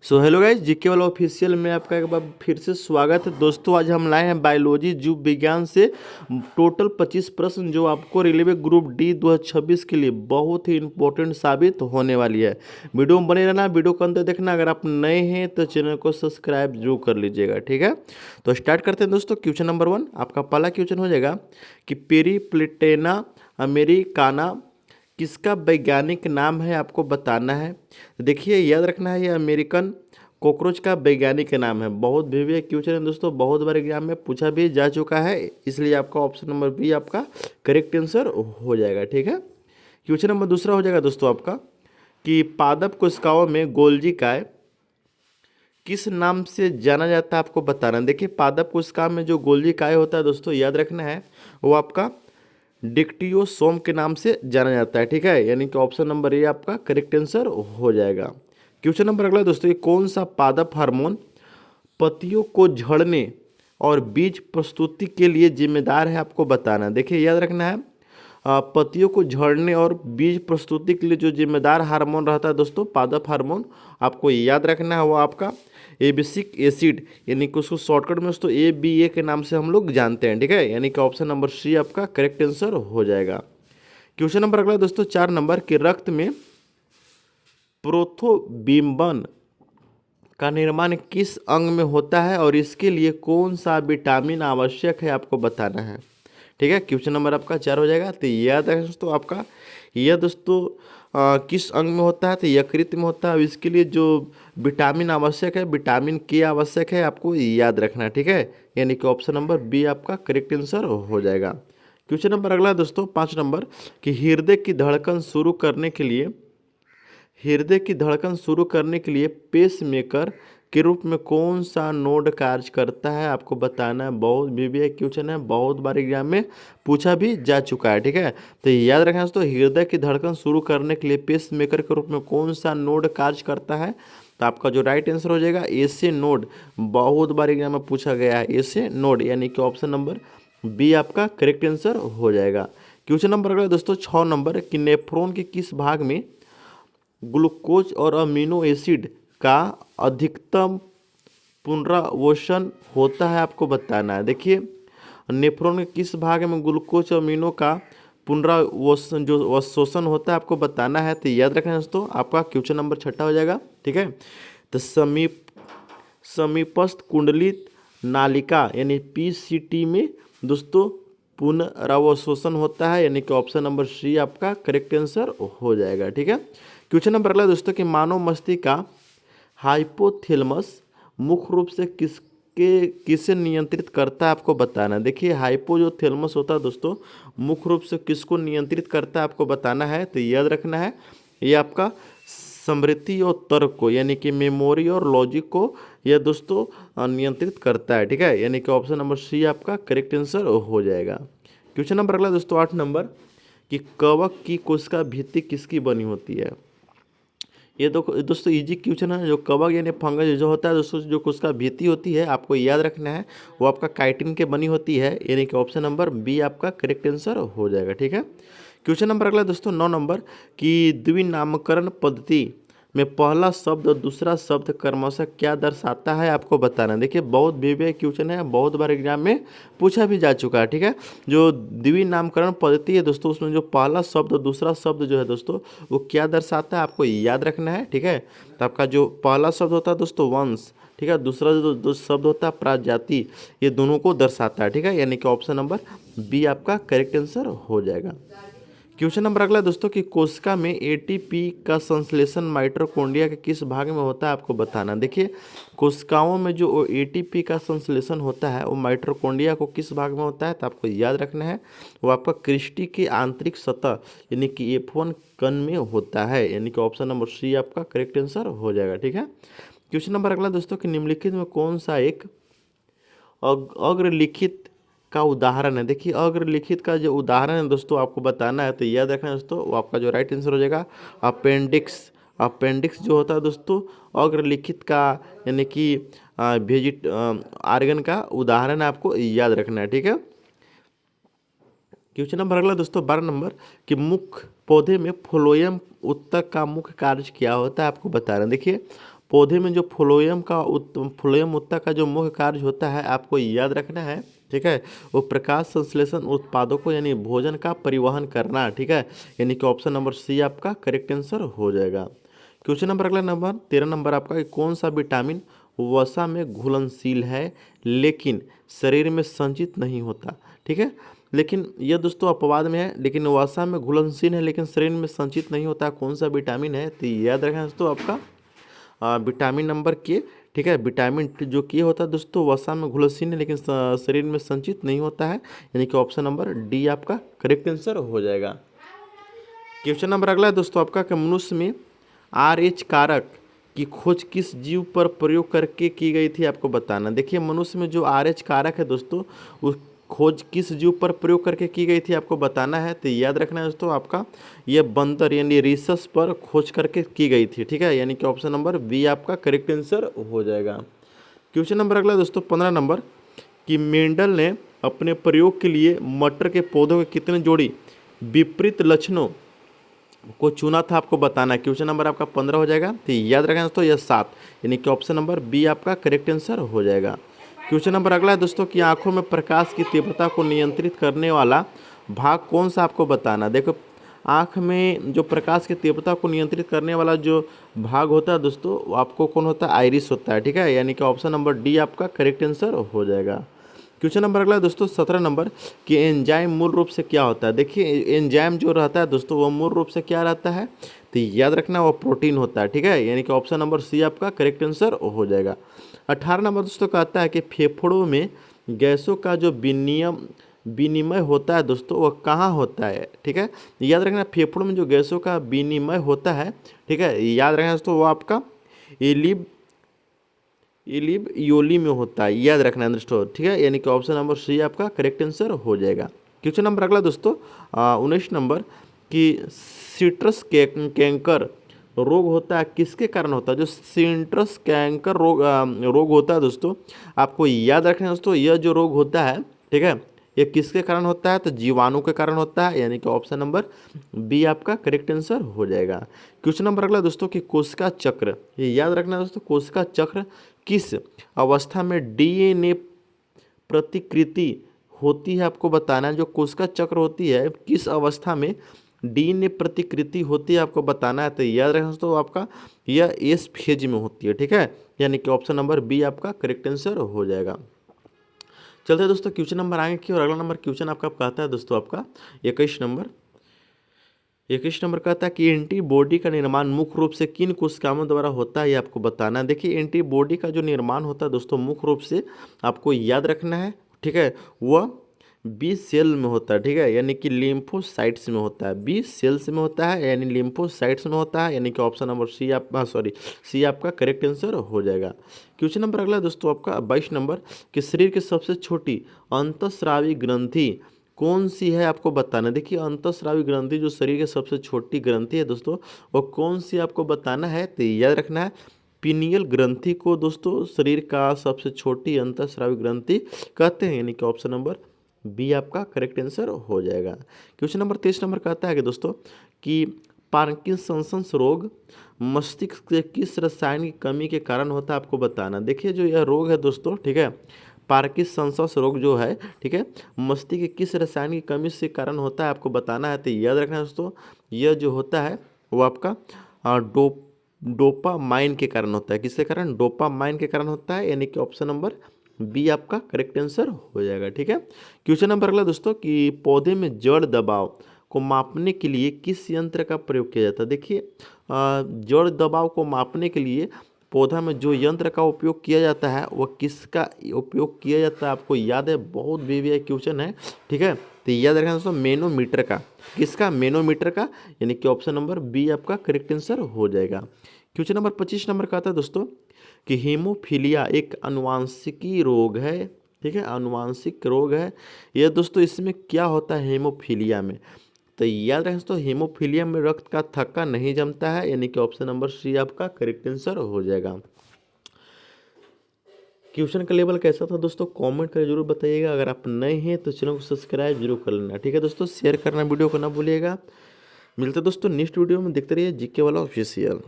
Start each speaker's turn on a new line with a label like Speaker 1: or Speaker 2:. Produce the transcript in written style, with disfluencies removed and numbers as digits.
Speaker 1: So hello guys, GK वाला official में आपका एक बार फिर से स्वागत है। दोस्तों आज हम लाए हैं बायोलॉजी जीव विज्ञान से टोटल 25 प्रश्न जो आपको रेलवे ग्रुप डी 2026 के लिए बहुत ही इंपॉर्टेंट साबित होने वाली है। वीडियो में बने रहना, वीडियो को अंत तक देखना। अगर आप नए हैं तो चैनल को सब्सक्राइब जरूर कर लीजिएगा, ठीक है। तो स्टार्ट करते हैं दोस्तों। क्वेश्चन नंबर 1 आपका पहला क्वेश्चन हो जाएगा कि पेरीप्लिटेना अमेरिकाना किसका वैज्ञानिक नाम है, आपको बताना है। देखिए याद रखना है, ये अमेरिकन कॉकरोच का वैज्ञानिक नाम है। बहुत भी क्वेश्चन है दोस्तों, बहुत बार एग्जाम में पूछा भी जा चुका है, इसलिए आपका ऑप्शन नंबर बी आपका करेक्ट आंसर हो जाएगा, ठीक है। क्वेश्चन नंबर दूसरा हो जाएगा दोस्तों आपका कि पादप कोशिकाओं में गोल्जी काय किस नाम से जाना जाता है, आपको बताना है। देखिए पादप कोशिका में जो गोल्जी काय होता है दोस्तों, याद रखना है वो आपका डिक्टियोसोम के नाम से जाना जाता है, ठीक है। यानी कि ऑप्शन नंबर ए आपका करेक्ट आंसर हो जाएगा। क्वेश्चन नंबर अगला दोस्तों, ये कौन सा पादप हार्मोन पत्तियों को झड़ने और बीज प्रस्तुति के लिए जिम्मेदार है, आपको बताना है। देखिए याद रखना है, पत्तियों को झड़ने और बीज प्रस्तुति के लिए जो जिम्मेदार हार्मोन रहता है दोस्तों, पादप हार्मोन, आपको याद रखना है वो आपका एबिसिक एसिड, यानी कि उसको शॉर्टकट में दोस्तों ABA के नाम से हम लोग जानते हैं, ठीक है। यानी कि ऑप्शन नंबर सी आपका करेक्ट आंसर हो जाएगा। क्वेश्चन नंबर अगला दोस्तों 4 नंबर के रक्त में प्रोथोबिम्बन का निर्माण किस अंग में होता है और इसके लिए कौन सा विटामिन आवश्यक है, आपको बताना है, ठीक है। क्वेश्चन नंबर आपका 4 हो जाएगा। तो याद है दोस्तों आपका यह दोस्तों किस अंग में होता है, तो यकृत में होता है। इसके लिए जो विटामिन आवश्यक है, विटामिन के आवश्यक है, आपको याद रखना है, ठीक है। यानी कि ऑप्शन नंबर बी आपका करेक्ट आंसर हो जाएगा। क्वेश्चन नंबर अगला दोस्तों 5 नंबर कि हृदय की धड़कन शुरू करने के लिए पेसमेकर के रूप में कौन सा नोड कार्य करता है, आपको बताना है। बहुत भी क्वेश्चन है, बहुत बार एग्जाम में पूछा भी जा चुका है, ठीक है। तो याद रखना दोस्तों, हृदय की धड़कन शुरू करने के लिए पेसमेकर के रूप में कौन सा नोड कार्य करता है, तो आपका जो राइट आंसर हो जाएगा एसे नोड। बहुत बार एग्जाम में पूछा गया है एसे नोड, यानी कि ऑप्शन नंबर बी आपका करेक्ट आंसर हो जाएगा। क्वेश्चन नंबर अगला दोस्तों 6 नंबर कि नेफ्रॉन के किस भाग में ग्लूकोज और अमीनो एसिड का अधिकतम पुनरावसन होता है, आपको बताना है। देखिए नेफ्रॉन के किस भाग में ग्लूकोज और अमीनो का पुनरावसन जो अवशोषण होता है, आपको बताना है। तो याद रखना दोस्तों, आपका क्वेश्चन नंबर 6 हो जाएगा, ठीक है। तो समीपस्थ कुंडलित नालिका यानी PCT में दोस्तों पुनरावशोषण होता है, यानी कि ऑप्शन नंबर सी आपका करेक्ट आंसर हो जाएगा, ठीक है। क्वेश्चन नंबर अगला दोस्तों कि मानव मस्तिष्क का हाइपोथैलेमस मुख्य रूप से किसे नियंत्रित करता है, आपको बताना है। देखिए हाइपो जो थैलेमस होता है दोस्तों, मुख्य रूप से किसको नियंत्रित करता है, आपको बताना है। तो याद रखना है ये आपका स्मृति और तर्क को, यानी कि मेमोरी और लॉजिक को यह दोस्तों नियंत्रित करता है, ठीक है। यानी कि ऑप्शन नंबर सी आपका करेक्ट आंसर हो जाएगा। क्वेश्चन नंबर अगला दोस्तों 8 नंबर कि कवक की कोशिका भित्ति किसकी बनी होती है। ये दोस्तों इजी क्वेश्चन है। जो कवक यानी फंगस जो होता है दोस्तों, जो कोशिका भित्ति होती है, आपको याद रखना है वो आपका काइटिन के बनी होती है, यानी कि ऑप्शन नंबर बी आपका करेक्ट आंसर हो जाएगा, ठीक है। क्वेश्चन नंबर अगला दोस्तों 9 नंबर कि द्विनामकरण पद्धति में पहला शब्द और दूसरा शब्द क्रमशः क्या दर्शाता है, आपको बताना है। देखिए बहुत भी क्वेश्चन है, बहुत बार एग्जाम में पूछा भी जा चुका है, ठीक है। जो द्विनामकरण पद्धति है दोस्तों, उसमें जो पहला शब्द और दूसरा शब्द जो है दोस्तों, वो क्या दर्शाता है, आपको याद रखना है, ठीक है। तो आपका जो पहला शब्द होता है दोस्तों वंश, ठीक है, दूसरा जो शब्द होता है प्रजाति, ये दोनों को दर्शाता है, ठीक है। यानी कि ऑप्शन नंबर बी आपका करेक्ट आंसर हो जाएगा। क्वेश्चन नंबर अगला दोस्तों कि कोशिका में ATP का संश्लेषण माइटोकॉन्ड्रिया के किस भाग में होता है, आपको बताना। देखिए कोशिकाओं में जो ATP का संश्लेषण होता है वो माइटोकॉन्ड्रिया को किस भाग में होता है, तो आपको याद रखना है वो आपका क्रिस्टी की आंतरिक सतह यानी कि F1 कण में होता है, यानी कि ऑप्शन नंबर सी आपका करेक्ट आंसर हो जाएगा, ठीक है। क्वेश्चन नंबर अगला दोस्तों कि निम्नलिखित में कौन सा एक अग्रलिखित का उदाहरण है। देखिए अग्रलिखित का जो उदाहरण है दोस्तों, आपको बताना है। तो याद रखना है दोस्तों, वो आपका जो राइट आंसर हो जाएगा अपेंडिक्स जो होता है दोस्तों अग्रलिखित का, यानी कि वेजिट आर्गन का उदाहरण है, आपको याद रखना है, ठीक है। क्वेश्चन नंबर अगला दोस्तों 12 नंबर कि मुख्य पौधे में फ्लोएम उत्तक का मुख्य कार्य क्या होता है, आपको बताना है। देखिए पौधे में जो फ्लोएम उत्ता का जो मुख्य कार्य होता है आपको याद रखना है, ठीक है, वो प्रकाश संश्लेषण उत्पादों को यानी भोजन का परिवहन करना, ठीक है, यानी कि ऑप्शन नंबर सी आपका करेक्ट आंसर हो जाएगा। क्वेश्चन नंबर अगला नंबर 13 नंबर आपका कि कौन सा विटामिन वसा में घुलनशील है लेकिन शरीर में संचित नहीं होता, ठीक है। लेकिन यह दोस्तों अपवाद में है, लेकिन वसा में घुलनशील है लेकिन शरीर में संचित नहीं होता, कौन सा विटामिन है, तो याद रखना दोस्तों आपका विटामिन नंबर के, ठीक है। विटामिन जो के होता है दोस्तों वसा में घुलनशील है लेकिन शरीर में संचित नहीं होता है, यानी कि ऑप्शन नंबर डी आपका करेक्ट आंसर हो जाएगा। क्वेश्चन नंबर अगला है दोस्तों आपका कि मनुष्य में RH कारक की खोज किस जीव पर प्रयोग करके की गई थी आपको बताना। देखिए मनुष्य में जो RH कारक है दोस्तों उस खोज किस जीव पर प्रयोग करके की गई थी आपको बताना है, तो याद रखना है दोस्तों आपका यह बंदर यानी रीसस पर खोज करके की गई थी, ठीक है, यानी कि ऑप्शन नंबर बी आपका करेक्ट आंसर हो जाएगा। क्वेश्चन नंबर अगला दोस्तों 15 नंबर कि मेंडल ने अपने प्रयोग के लिए मटर के पौधों के कितने जोड़ी विपरीत लक्षणों को चुना था आपको बताना है। क्वेश्चन नंबर आपका 15 हो जाएगा, तो याद रखना दोस्तों यह 7, यानी कि ऑप्शन नंबर बी आपका करेक्ट आंसर हो जाएगा। क्वेश्चन नंबर अगला है दोस्तों कि आंखों में प्रकाश की तीव्रता को नियंत्रित करने वाला भाग कौन सा आपको बताना। देखो आँख में जो प्रकाश की तीव्रता को नियंत्रित करने वाला जो भाग होता है दोस्तों वो आपको कौन होता है, आइरिस होता है, ठीक है, यानी कि ऑप्शन नंबर डी आपका करेक्ट आंसर हो जाएगा। क्वेश्चन नंबर अगला दोस्तों 17 नंबर कि एंजाइम मूल रूप से क्या होता है। देखिए एंजाइम जो रहता है दोस्तों वो मूल रूप से क्या रहता है, तो याद रखना वो प्रोटीन होता है, ठीक है, यानी कि ऑप्शन नंबर सी आपका करेक्ट आंसर हो जाएगा। 18 नंबर दोस्तों कहता है कि फेफड़ों में गैसों का जो विनिमय होता है दोस्तों वह कहाँ होता है, ठीक है, याद रखना फेफड़ों में जो गैसों का विनिमय होता है, ठीक है, याद रखना दोस्तों वो आपका इलिब योली में होता है, याद रखना दोस्तों, ठीक है, यानी कि ऑप्शन नंबर सी आपका करेक्ट आंसर हो जाएगा। क्वेश्चन नंबर अगला दोस्तों 19 नंबर कि सिट्रस कैंकर रोग होता है किसके कारण होता है। जो सिट्रस कैंकर रोग होता है दोस्तों आपको याद रखना है दोस्तों यह जो रोग होता है, ठीक है, ये किसके कारण होता है, तो जीवाणु के कारण होता है, यानी कि ऑप्शन नंबर बी आपका करेक्ट आंसर हो जाएगा। क्वेश्चन नंबर अगला दोस्तों कि कोशिका चक्र, ये याद रखना दोस्तों कोशिका चक्र किस अवस्था में DNA प्रतिकृति होती है आपको बताना है। जो कोशिका चक्र होती है किस अवस्था में DNA प्रतिकृति होती है आपको बताना है, तो याद रखना दोस्तों आपका यह एस फेज में होती है, ठीक है, यानी कि ऑप्शन नंबर बी आपका करेक्ट आंसर हो जाएगा। चलते हैं दोस्तों क्वेश्चन नंबर आगे की और अगला नंबर क्वेश्चन आपका कहता है दोस्तों आपका 21 नंबर कहता है कि एंटीबॉडी का निर्माण मुख्य रूप से किन कोशिकाओं द्वारा होता है ये आपको बताना है। देखिए एंटीबॉडी का जो निर्माण होता है दोस्तों मुख्य रूप से आपको याद रखना है, ठीक है, वह बी सेल में होता है, ठीक है, यानी कि लिम्फोसाइट्स में होता है, बी सेल्स में होता है यानी लिम्फोसाइट्स में होता है, यानी कि ऑप्शन नंबर सी आपका करेक्ट आंसर हो जाएगा। क्वेश्चन नंबर अगला दोस्तों आपका 22 नंबर कि शरीर की सबसे छोटी अंतःस्रावी ग्रंथि कौन सी है आपको बताना। देखिए अंतःस्रावी ग्रंथि जो शरीर की सबसे छोटी ग्रंथि है दोस्तों वो कौन सी आपको बताना है, तो याद रखना है पीनियल ग्रंथि को दोस्तों शरीर का सबसे छोटी अंतःस्रावी ग्रंथि कहते हैं, यानी कि ऑप्शन नंबर बी आपका करेक्ट आंसर हो जाएगा। क्वेश्चन नंबर 23 नंबर कहता है कि दोस्तों कि पार्किंसंस रोग मस्तिष्क के किस रसायन की कमी के कारण होता है आपको बताना। देखिए जो यह रोग है दोस्तों, ठीक है, पार्किंसंस रोग जो है, ठीक है, मस्तिष्क के किस रसायन की कमी से कारण होता है आपको बताना है, तो याद रखना दोस्तों यह जो होता है वो आपका डोपामाइन के कारण होता है। किसके कारण, डोपामाइन के कारण होता है, यानी कि ऑप्शन नंबर बी आपका करेक्ट आंसर हो जाएगा, ठीक है। क्वेश्चन नंबर अगला दोस्तों कि पौधे में जड़ दबाव को मापने के लिए किस यंत्र का प्रयोग किया जाता है। देखिए जड़ दबाव को मापने के लिए पौधा में जो यंत्र का उपयोग किया जाता है वह किसका उपयोग किया जाता है आपको याद है, बहुत वीवीआई क्वेश्चन है, ठीक है, तो याद रखना दोस्तों मैनोमीटर का। किसका, मैनोमीटर का, यानी कि ऑप्शन नंबर बी आपका करेक्ट आंसर हो जाएगा। क्वेश्चन नंबर 25 नंबर का आता है दोस्तों कि हीमोफीलिया एक अनुवांशिकी रोग है, ठीक है, अनुवांशिक रोग है यह दोस्तों। इसमें क्या होता है हीमोफीलिया में, तो याद रखें दोस्तों हीमोफीलिया में रक्त का थक्का नहीं जमता है, यानी कि ऑप्शन नंबर सी आपका करेक्ट आंसर हो जाएगा। क्वेश्चन का लेवल कैसा था दोस्तों कमेंट करके जरूर बताइएगा। अगर आप नए हैं तो चैनल को सब्सक्राइब जरूर कर लेना, ठीक है दोस्तों, शेयर करना वीडियो को ना भूलिएगा। मिलते दोस्तों नेक्स्ट वीडियो में, देखते रहिए जीके वाला ऑफिशियल।